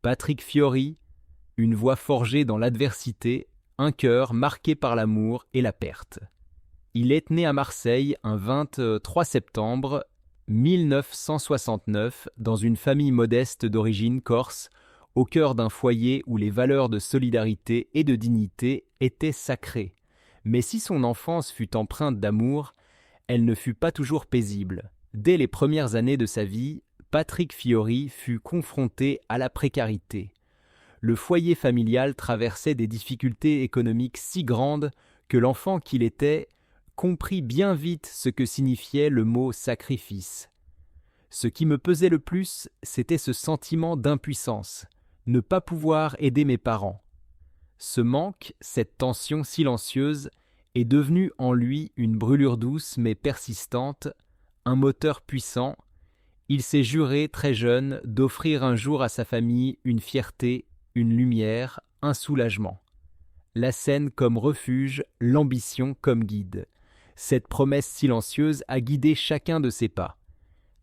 Patrick Fiori, une voix forgée dans l'adversité, un cœur marqué par l'amour et la perte. Il est né à Marseille un 23 septembre 1969 dans une famille modeste d'origine corse, au cœur d'un foyer où les valeurs de solidarité et de dignité étaient sacrées. Mais si son enfance fut empreinte d'amour, elle ne fut pas toujours paisible. Dès les premières années de sa vie, Patrick Fiori fut confronté à la précarité. Le foyer familial traversait des difficultés économiques si grandes que l'enfant qu'il était comprit bien vite ce que signifiait le mot sacrifice. Ce qui me pesait le plus, c'était ce sentiment d'impuissance, ne pas pouvoir aider mes parents. Ce manque, cette tension silencieuse, est devenue en lui une brûlure douce mais persistante, un moteur puissant. Il s'est juré très jeune d'offrir un jour à sa famille une fierté, une lumière, un soulagement. La scène comme refuge, l'ambition comme guide. Cette promesse silencieuse a guidé chacun de ses pas.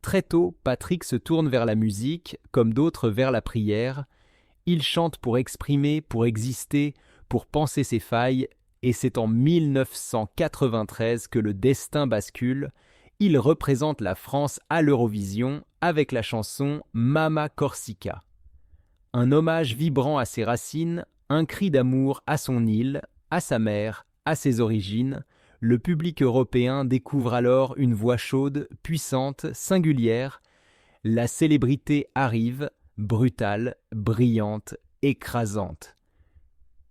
Très tôt, Patrick se tourne vers la musique, comme d'autres vers la prière. Il chante pour exprimer, pour exister, pour penser ses failles, et c'est en 1993 que le destin bascule. Il représente la France à l'Eurovision avec la chanson Mama Corsica. Un hommage vibrant à ses racines, un cri d'amour à son île, à sa mère, à ses origines. Le public européen découvre alors une voix chaude, puissante, singulière. La célébrité arrive, brutale, brillante, écrasante.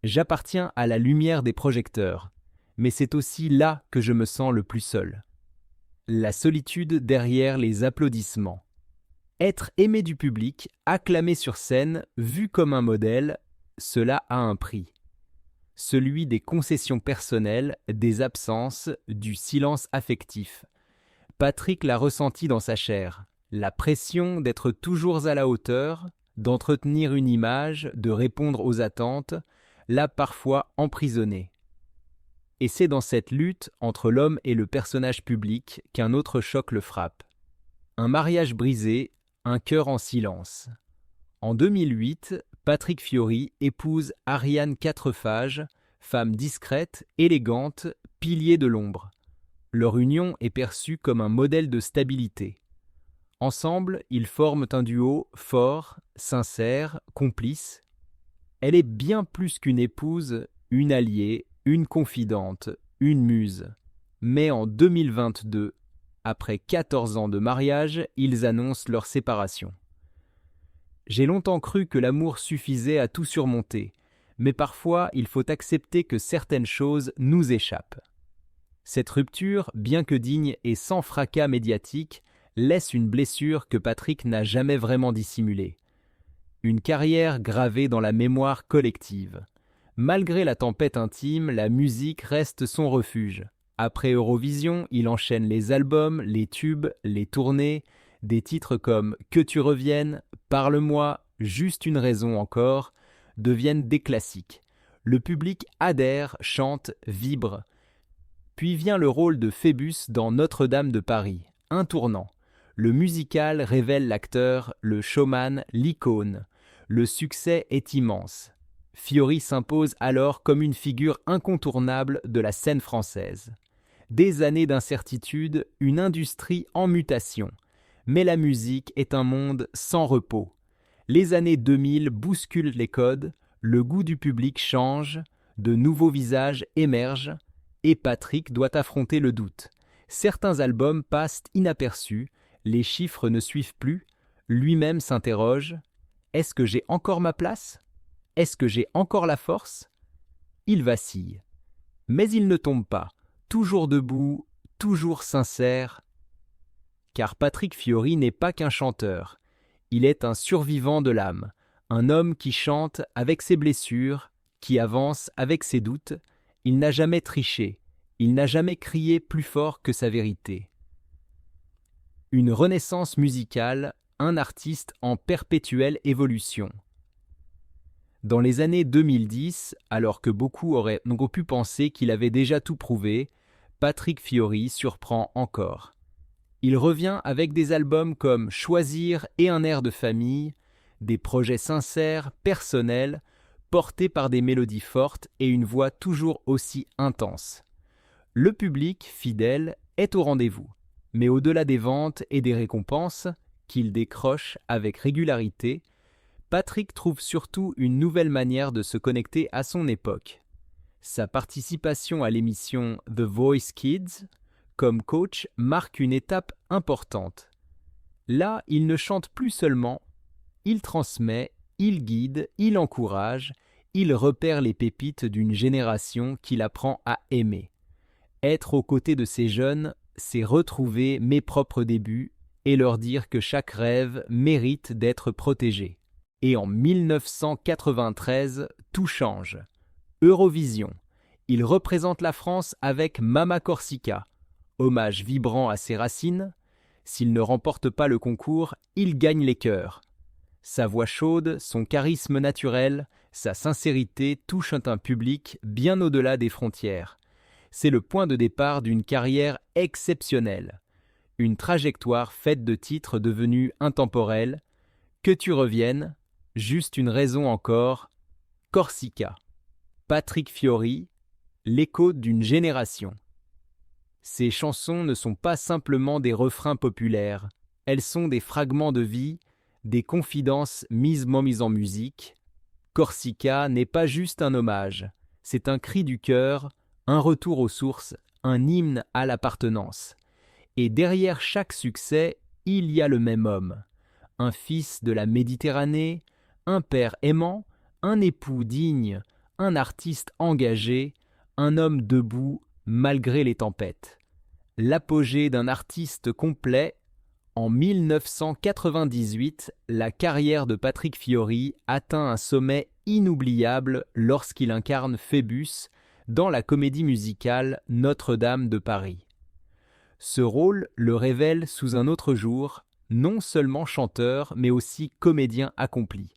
J'appartiens à la lumière des projecteurs, mais c'est aussi là que je me sens le plus seul. La solitude derrière les applaudissements. Être aimé du public, acclamé sur scène, vu comme un modèle, cela a un prix. Celui des concessions personnelles, des absences, du silence affectif. Patrick l'a ressenti dans sa chair. La pression d'être toujours à la hauteur, d'entretenir une image, de répondre aux attentes, l'a parfois emprisonné. Et c'est dans cette lutte entre l'homme et le personnage public qu'un autre choc le frappe. Un mariage brisé, un cœur en silence. En 2008, Patrick Fiori épouse Ariane Quatrefages, femme discrète, élégante, pilier de l'ombre. Leur union est perçue comme un modèle de stabilité. Ensemble, ils forment un duo fort, sincère, complice. Elle est bien plus qu'une épouse, une alliée, une confidente, une muse. Mais en 2022, après 14 ans de mariage, ils annoncent leur séparation. J'ai longtemps cru que l'amour suffisait à tout surmonter, mais parfois il faut accepter que certaines choses nous échappent. Cette rupture, bien que digne et sans fracas médiatique, laisse une blessure que Patrick n'a jamais vraiment dissimulée. Une carrière gravée dans la mémoire collective. Malgré la tempête intime, la musique reste son refuge. Après Eurovision, il enchaîne les albums, les tubes, les tournées, des titres comme « Que tu reviennes »,« Parle-moi »,« Juste une raison encore » deviennent des classiques. Le public adhère, chante, vibre. Puis vient le rôle de Phébus dans Notre-Dame de Paris, un tournant. Le musical révèle l'acteur, le showman, l'icône. Le succès est immense. Fiori s'impose alors comme une figure incontournable de la scène française. Des années d'incertitude, une industrie en mutation. Mais la musique est un monde sans repos. Les années 2000 bousculent les codes, le goût du public change, de nouveaux visages émergent, et Patrick doit affronter le doute. Certains albums passent inaperçus, les chiffres ne suivent plus, lui-même s'interroge « Est-ce que j'ai encore ma place ? Est-ce que j'ai encore la force ?» Il vacille. Mais il ne tombe pas, toujours debout, toujours sincère. Car Patrick Fiori n'est pas qu'un chanteur. Il est un survivant de l'âme, un homme qui chante avec ses blessures, qui avance avec ses doutes. Il n'a jamais triché, il n'a jamais crié plus fort que sa vérité. Une renaissance musicale, un artiste en perpétuelle évolution. Dans les années 2010, alors que beaucoup auraient pu penser qu'il avait déjà tout prouvé, Patrick Fiori surprend encore. Il revient avec des albums comme Choisir et un air de famille, Des projets sincères, personnels, portés par des mélodies fortes et une voix toujours aussi intense. Le public, fidèle, est au rendez-vous. Mais au-delà des ventes et des récompenses, qu'il décroche avec régularité, Patrick trouve surtout une nouvelle manière de se connecter à son époque. Sa participation à l'émission The Voice Kids, comme coach, marque une étape importante. Là, il ne chante plus seulement, il transmet, il guide, il encourage, il repère les pépites d'une génération qu'il apprend à aimer. Être aux côtés de ces jeunes, c'est retrouver mes propres débuts et leur dire que chaque rêve mérite d'être protégé. Et en 1993, tout change. Eurovision. Il représente la France avec Mama Corsica. Hommage vibrant à ses racines. S'il ne remporte pas le concours, il gagne les cœurs. Sa voix chaude, son charisme naturel, sa sincérité touchent un public bien au-delà des frontières. C'est le point de départ d'une carrière exceptionnelle. Une trajectoire faite de titres devenus intemporels. Que tu reviennes, juste une raison encore, Corsica. Patrick Fiori, l'écho d'une génération. Ces chansons ne sont pas simplement des refrains populaires, elles sont des fragments de vie, des confidences mises en musique. Corsica n'est pas juste un hommage, c'est un cri du cœur, un retour aux sources, un hymne à l'appartenance. Et derrière chaque succès, il y a le même homme. Un fils de la Méditerranée, un père aimant, un époux digne, un artiste engagé, un homme debout malgré les tempêtes. L'apogée d'un artiste complet. En 1998, la carrière de Patrick Fiori atteint un sommet inoubliable lorsqu'il incarne Phébus dans la comédie musicale Notre-Dame de Paris. Ce rôle le révèle sous un autre jour, non seulement chanteur, mais aussi comédien accompli.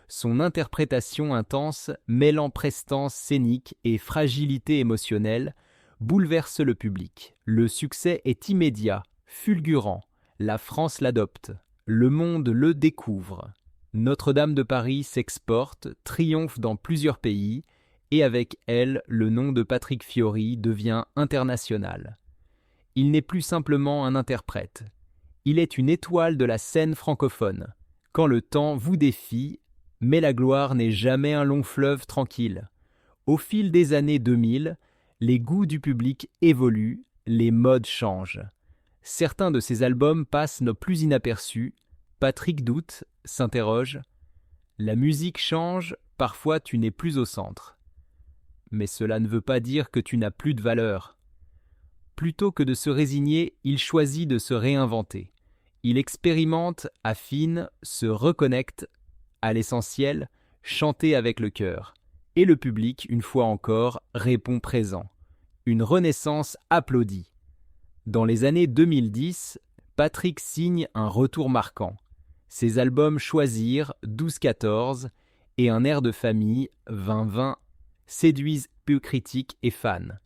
Son interprétation intense, mêlant prestance scénique et fragilité émotionnelle, bouleverse le public. Le succès est immédiat, fulgurant. La France l'adopte. Le monde le découvre. Notre-Dame de Paris s'exporte, triomphe dans plusieurs pays, et avec elle, le nom de Patrick Fiori devient international. Il n'est plus simplement un interprète. Il est une étoile de la scène francophone. Quand le temps vous défie, mais la gloire n'est jamais un long fleuve tranquille. Au fil des années 2000, les goûts du public évoluent, les modes changent. Certains de ses albums passent non plus inaperçus. Patrick doute, s'interroge. La musique change, parfois tu n'es plus au centre. Mais cela ne veut pas dire que tu n'as plus de valeur. Plutôt que de se résigner, il choisit de se réinventer. Il expérimente, affine, se reconnecte à l'essentiel, chanter avec le cœur. Et le public, une fois encore, répond présent. Une renaissance applaudie. Dans les années 2010, Patrick signe un retour marquant. Ses albums Choisir, 12-14 et Un air de famille, 20-20, séduisent peu critiques et fans.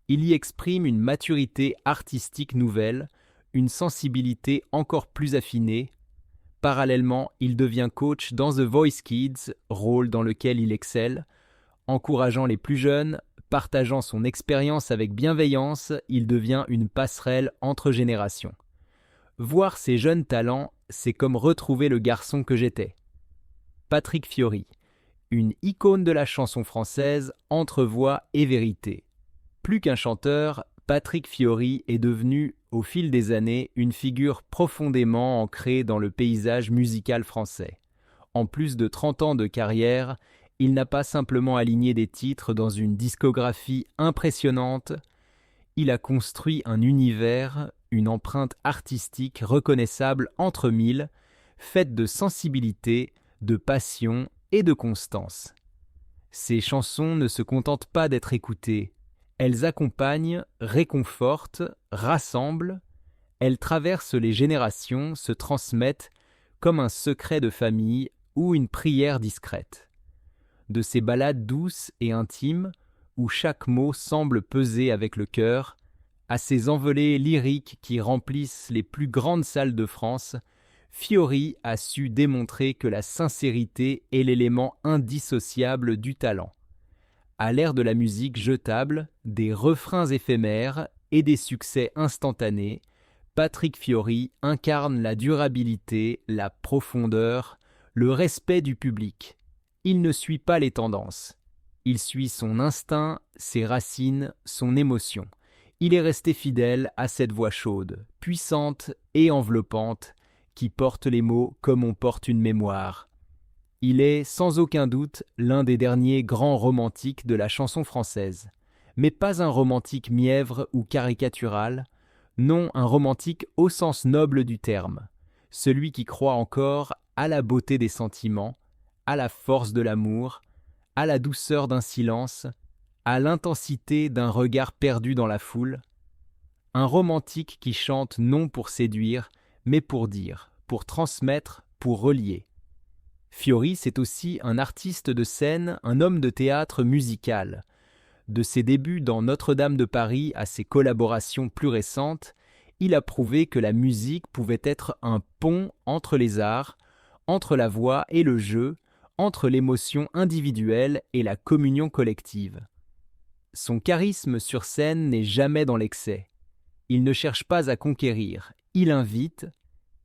Il y exprime une maturité artistique nouvelle, une sensibilité encore plus affinée. Parallèlement, il devient coach dans The Voice Kids, rôle dans lequel il excelle. Encourageant les plus jeunes, partageant son expérience avec bienveillance, il devient une passerelle entre générations. Voir ces jeunes talents, c'est comme retrouver le garçon que j'étais. Patrick Fiori, une icône de la chanson française entre voix et vérité. Plus qu'un chanteur, Patrick Fiori est devenu, au fil des années, une figure profondément ancrée dans le paysage musical français. En plus de 30 ans de carrière, il n'a pas simplement aligné des titres dans une discographie impressionnante, il a construit un univers, une empreinte artistique reconnaissable entre mille, faite de sensibilité, de passion et de constance. Ces chansons ne se contentent pas d'être écoutées, elles accompagnent, réconfortent, rassemblent, elles traversent les générations, se transmettent comme un secret de famille ou une prière discrète. De ces ballades douces et intimes, où chaque mot semble peser avec le cœur, à ces envolées lyriques qui remplissent les plus grandes salles de France, Fiori a su démontrer que la sincérité est l'élément indissociable du talent. À l'ère de la musique jetable, des refrains éphémères et des succès instantanés, Patrick Fiori incarne la durabilité, la profondeur, le respect du public. Il ne suit pas les tendances. Il suit son instinct, ses racines, son émotion. Il est resté fidèle à cette voix chaude, puissante et enveloppante, qui porte les mots comme on porte une mémoire. Il est, sans aucun doute, l'un des derniers grands romantiques de la chanson française. Mais pas un romantique mièvre ou caricatural, non un romantique au sens noble du terme, celui qui croit encore à la beauté des sentiments, à la force de l'amour, à la douceur d'un silence, à l'intensité d'un regard perdu dans la foule. Un romantique qui chante non pour séduire, mais pour dire, pour transmettre, pour relier. Fiori, c'est aussi un artiste de scène, un homme de théâtre musical. De ses débuts dans Notre-Dame de Paris à ses collaborations plus récentes, il a prouvé que la musique pouvait être un pont entre les arts, entre la voix et le jeu, entre l'émotion individuelle et la communion collective. Son charisme sur scène n'est jamais dans l'excès. Il ne cherche pas à conquérir, il invite,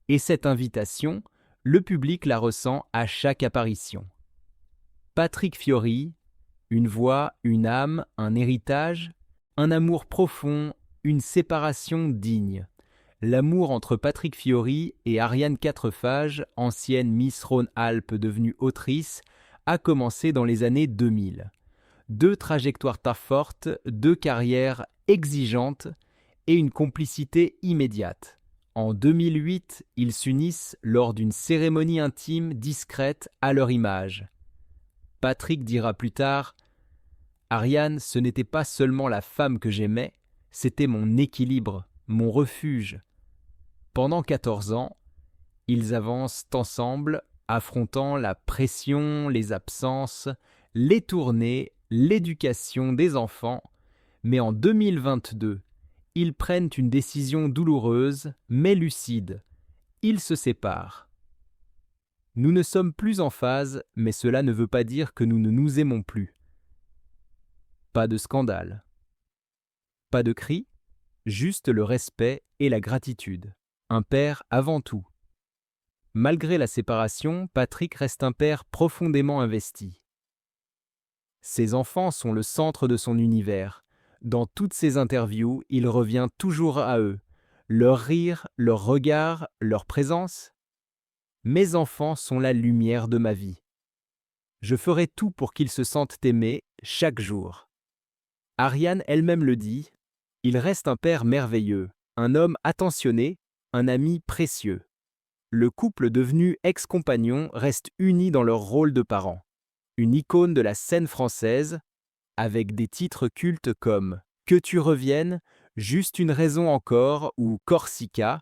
et cette invitation, le public la ressent à chaque apparition. Patrick Fiori, une voix, une âme, un héritage, un amour profond, une séparation digne. L'amour entre Patrick Fiori et Ariane Quatrefages, ancienne Miss Rhône-Alpes devenue autrice, a commencé dans les années 2000. 2 trajectoires fortes, 2 carrières exigeantes et une complicité immédiate. En 2008, ils s'unissent lors d'une cérémonie intime discrète à leur image. Patrick dira plus tard « Ariane, ce n'était pas seulement la femme que j'aimais, c'était mon équilibre, mon refuge. » Pendant 14 ans, ils avancent ensemble, affrontant la pression, les absences, les tournées, l'éducation des enfants, mais en 2022, ils prennent une décision douloureuse, mais lucide. Ils se séparent. Nous ne sommes plus en phase, mais cela ne veut pas dire que nous ne nous aimons plus. Pas de scandale. Pas de cris, juste le respect et la gratitude. Un père avant tout. Malgré la séparation, Patrick reste un père profondément investi. Ses enfants sont le centre de son univers. Dans toutes ses interviews, il revient toujours à eux. Leur rire, leur regard, leur présence. Mes enfants sont la lumière de ma vie. Je ferai tout pour qu'ils se sentent aimés chaque jour. Ariane elle-même le dit, il reste un père merveilleux, un homme attentionné, un ami précieux. Le couple devenu ex-compagnon reste uni dans leur rôle de parents. Une icône de la scène française, avec des titres cultes comme « Que tu reviennes »,« Juste une raison encore » ou « Corsica »,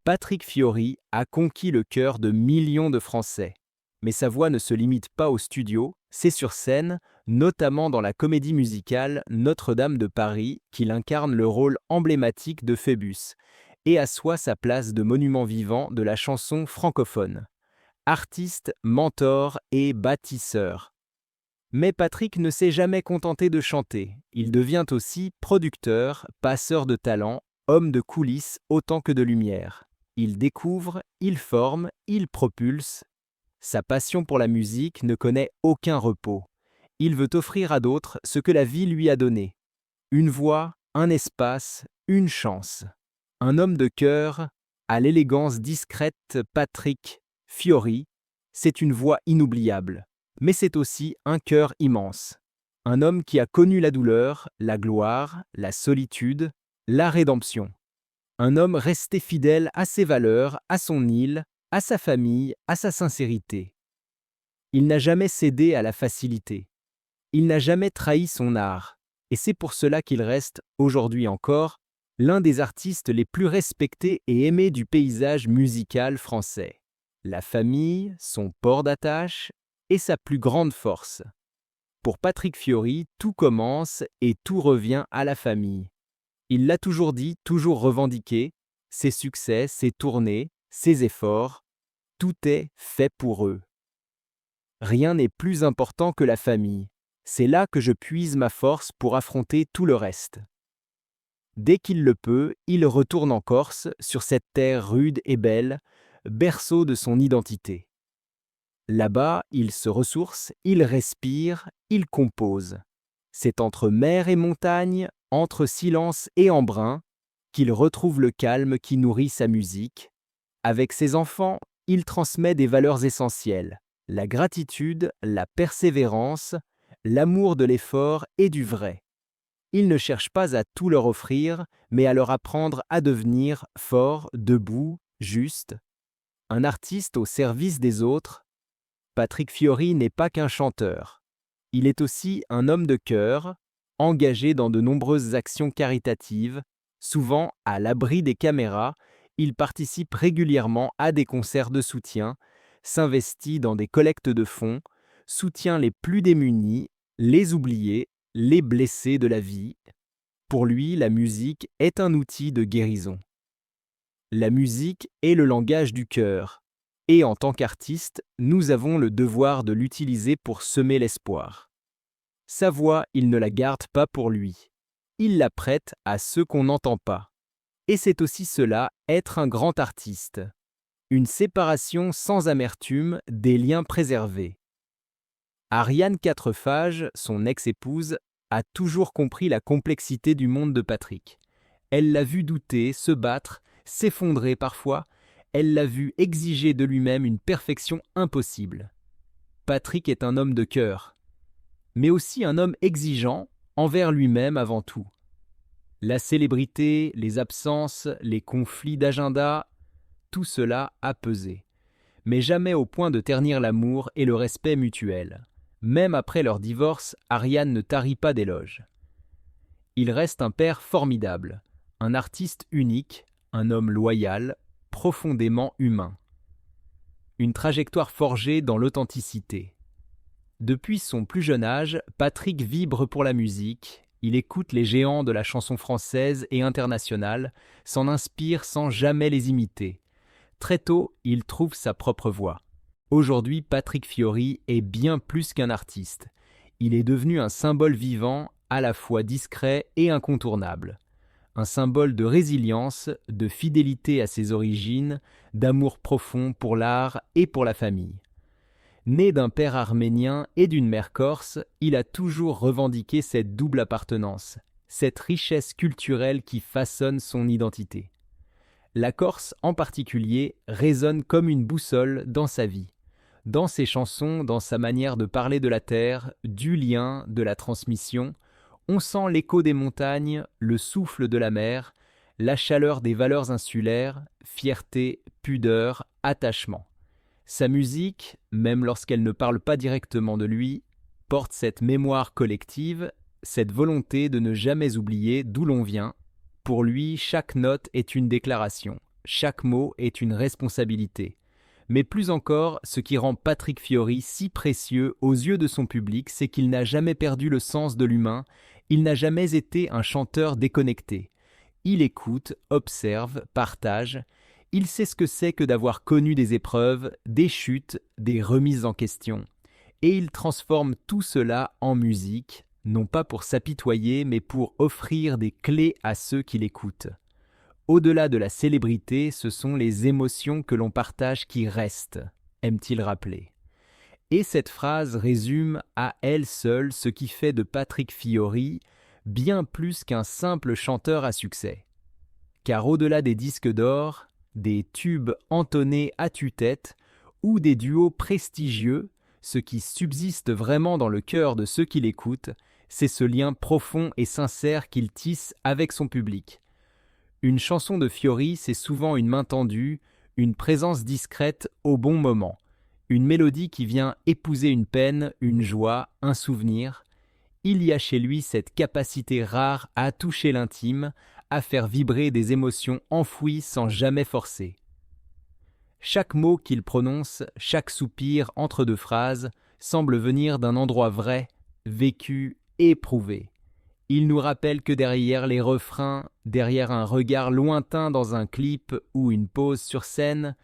Patrick Fiori a conquis le cœur de millions de Français. Mais sa voix ne se limite pas au studio, c'est sur scène, notamment dans la comédie musicale Notre-Dame de Paris, qu'il incarne le rôle emblématique de Phébus, et assoit sa place de monument vivant de la chanson francophone. Artiste, mentor et bâtisseur. Mais Patrick ne s'est jamais contenté de chanter. Il devient aussi producteur, passeur de talent, homme de coulisses autant que de lumière. Il découvre, il forme, il propulse. Sa passion pour la musique ne connaît aucun repos. Il veut offrir à d'autres ce que la vie lui a donné. Une voix, un espace, une chance. Un homme de cœur, à l'élégance discrète Patrick Fiori, c'est une voix inoubliable. Mais c'est aussi un cœur immense. Un homme qui a connu la douleur, la gloire, la solitude, la rédemption. Un homme resté fidèle à ses valeurs, à son île, à sa famille, à sa sincérité. Il n'a jamais cédé à la facilité. Il n'a jamais trahi son art. Et c'est pour cela qu'il reste, aujourd'hui encore, l'un des artistes les plus respectés et aimés du paysage musical français. La famille, son port d'attache, et sa plus grande force. Pour Patrick Fiori, tout commence et tout revient à la famille. Il l'a toujours dit, toujours revendiqué, ses succès, ses tournées, ses efforts, Tout est fait pour eux. Rien n'est plus important que la famille. C'est là que je puise ma force pour affronter tout le reste. Dès qu'il le peut, il retourne en Corse, sur cette terre rude et belle, berceau de son identité. Là-bas, il se ressource, il respire, il compose. C'est entre mer et montagne, entre silence et embrun, qu'il retrouve le calme qui nourrit sa musique. Avec ses enfants, il transmet des valeurs essentielles, la gratitude, la persévérance, l'amour de l'effort et du vrai. Il ne cherche pas à tout leur offrir, mais à leur apprendre à devenir forts, debout, justes. Un artiste au service des autres, Patrick Fiori n'est pas qu'un chanteur. Il est aussi un homme de cœur, engagé dans de nombreuses actions caritatives, souvent à l'abri des caméras. Il participe régulièrement à des concerts de soutien, s'investit dans des collectes de fonds, soutient les plus démunis, les oubliés, les blessés de la vie. Pour lui, la musique est un outil de guérison. La musique est le langage du cœur, et en tant qu'artiste, nous avons le devoir de l'utiliser pour semer l'espoir. Sa voix, il ne la garde pas pour lui. Il la prête à ceux qu'on n'entend pas. Et c'est aussi cela, être un grand artiste. Une séparation sans amertume, des liens préservés. Ariane Quatrefages, son ex-épouse, a toujours compris la complexité du monde de Patrick. Elle l'a vu douter, se battre, s'effondrer parfois. Elle l'a vu exiger de lui-même une perfection impossible. Patrick est un homme de cœur, mais aussi un homme exigeant envers lui-même avant tout. La célébrité, les absences, les conflits d'agenda, tout cela a pesé. Mais jamais au point de ternir l'amour et le respect mutuel. Même après leur divorce, Ariane ne tarit pas d'éloges. Il reste un père formidable, un artiste unique, un homme loyal, profondément humain. Une trajectoire forgée dans l'authenticité. Depuis son plus jeune âge, Patrick vibre pour la musique, il écoute les géants de la chanson française et internationale, s'en inspire sans jamais les imiter. Très tôt, il trouve sa propre voix. Aujourd'hui, Patrick Fiori est bien plus qu'un artiste. Il est devenu un symbole vivant, à la fois discret et incontournable. Un symbole de résilience, de fidélité à ses origines, d'amour profond pour l'art et pour la famille. Né d'un père arménien et d'une mère corse, il a toujours revendiqué cette double appartenance, cette richesse culturelle qui façonne son identité. La Corse, en particulier, résonne comme une boussole dans sa vie, dans ses chansons, dans sa manière de parler de la terre, du lien, de la transmission. On sent l'écho des montagnes, le souffle de la mer, la chaleur des valeurs insulaires, fierté, pudeur, attachement. Sa musique, même lorsqu'elle ne parle pas directement de lui, porte cette mémoire collective, cette volonté de ne jamais oublier d'où l'on vient. Pour lui, chaque note est une déclaration, chaque mot est une responsabilité. Mais plus encore, ce qui rend Patrick Fiori si précieux aux yeux de son public, c'est qu'il n'a jamais perdu le sens de l'humain, il n'a jamais été un chanteur déconnecté. Il écoute, observe, partage. Il sait ce que c'est que d'avoir connu des épreuves, des chutes, des remises en question. Et il transforme tout cela en musique, non pas pour s'apitoyer, mais pour offrir des clés à ceux qui l'écoutent. Au-delà de la célébrité, ce sont les émotions que l'on partage qui restent, aime-t-il rappeler. Et cette phrase résume à elle seule ce qui fait de Patrick Fiori bien plus qu'un simple chanteur à succès. Car au-delà des disques d'or, des tubes entonnés à tue-tête ou des duos prestigieux, ce qui subsiste vraiment dans le cœur de ceux qui l'écoutent, c'est ce lien profond et sincère qu'il tisse avec son public. Une chanson de Fiori, c'est souvent une main tendue, une présence discrète au bon moment, une mélodie qui vient épouser une peine, une joie, un souvenir. Il y a chez lui cette capacité rare à toucher l'intime, à faire vibrer des émotions enfouies sans jamais forcer. Chaque mot qu'il prononce, chaque soupir entre deux phrases, semble venir d'un endroit vrai, vécu, éprouvé. Il nous rappelle que derrière les refrains, derrière un regard lointain dans un clip ou une pause sur scène,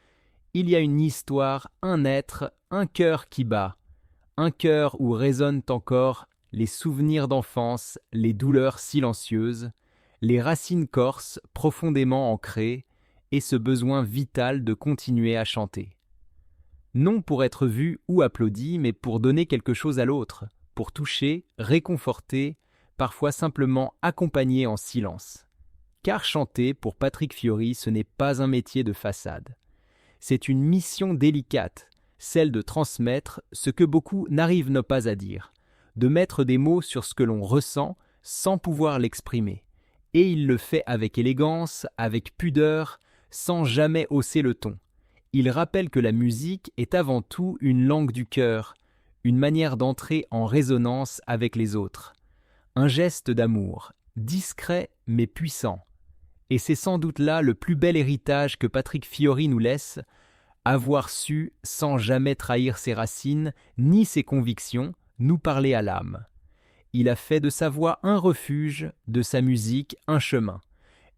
il y a une histoire, un être, un cœur qui bat, un cœur où résonnent encore les souvenirs d'enfance, les douleurs silencieuses, les racines corses profondément ancrées et ce besoin vital de continuer à chanter. Non pour être vu ou applaudi, mais pour donner quelque chose à l'autre, pour toucher, réconforter, parfois simplement accompagner en silence. Car chanter, pour Patrick Fiori, ce n'est pas un métier de façade. C'est une mission délicate, celle de transmettre ce que beaucoup n'arrivent pas à dire, de mettre des mots sur ce que l'on ressent sans pouvoir l'exprimer. Et il le fait avec élégance, avec pudeur, sans jamais hausser le ton. Il rappelle que la musique est avant tout une langue du cœur, une manière d'entrer en résonance avec les autres. Un geste d'amour, discret mais puissant. Et c'est sans doute là le plus bel héritage que Patrick Fiori nous laisse, avoir su, sans jamais trahir ses racines ni ses convictions, nous parler à l'âme. Il a fait de sa voix un refuge, de sa musique un chemin.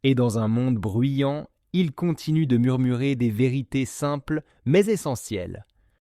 Et dans un monde bruyant, il continue de murmurer des vérités simples mais essentielles.